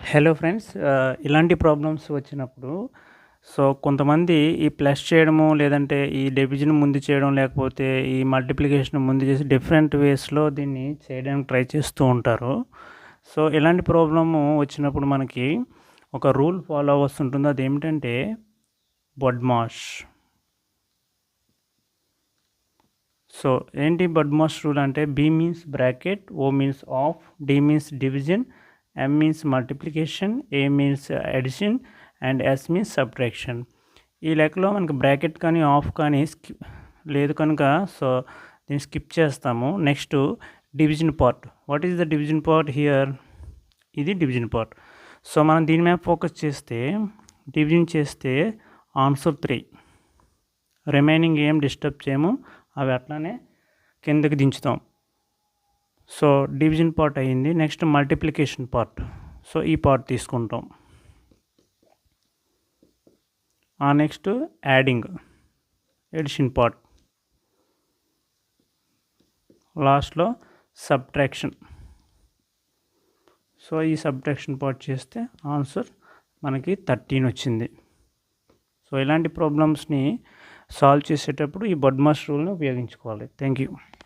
Hello friends, ఇలాంటి problems వచ్చినప్పుడు కొంతమంది ఈ ప్లస్ చేయడము, లేదంటే ఈ డివిజన్ ముందు చేయడం, లేకపోతే ఈ మల్టిప్లికేషన్ ముందు చేసి డిఫరెంట్ వేస్‌లో దీన్ని చేయడానికి ట్రై చేస్తూ ఉంటారు. ఇలాంటి ప్రాబ్లము వచ్చినప్పుడు మనకి ఒక రూల్ ఫాలో అవ్వాల్సి ఉంటుంది. అదేమిటంటే బడ్మాష్. ఏంటి బడ్మాష్ రూల్ అంటే B means bracket, O means of, D means division, M means multiplication, A means addition and S means subtraction. ఈ లెక్కలో మనకి బ్రాకెట్ కానీ ఆఫ్ కానీ లేదు కనుక దీన్ని స్కిప్ చేస్తాము. Next division part. What is the division part here? ఇది డివిజన్ పార్ట్. మనం దీని మీద ఫోకస్ చేస్తే డివిజన్ చేస్తే ఆన్సర్ 3. రిమైనింగ్ ఏం డిస్టర్బ్ చేయము, అవి అట్లానే కిందకి దించుతాం. డివిజన్ పార్ట్ అయ్యింది. Next multiplication part. ఈ పార్ట్ తీసుకుంటాం. Next adding, addition part. లాస్ట్లో సబ్ట్రాక్షన్. ఈ సబ్ట్రాక్షన్ పార్ట్ చేస్తే ఆన్సర్ మనకి 13 వచ్చింది. ఇలాంటి ప్రాబ్లమ్స్ని సాల్వ్ చేసేటప్పుడు ఈ బడ్మాష్ రూల్ని ఉపయోగించుకోవాలి. Thank you.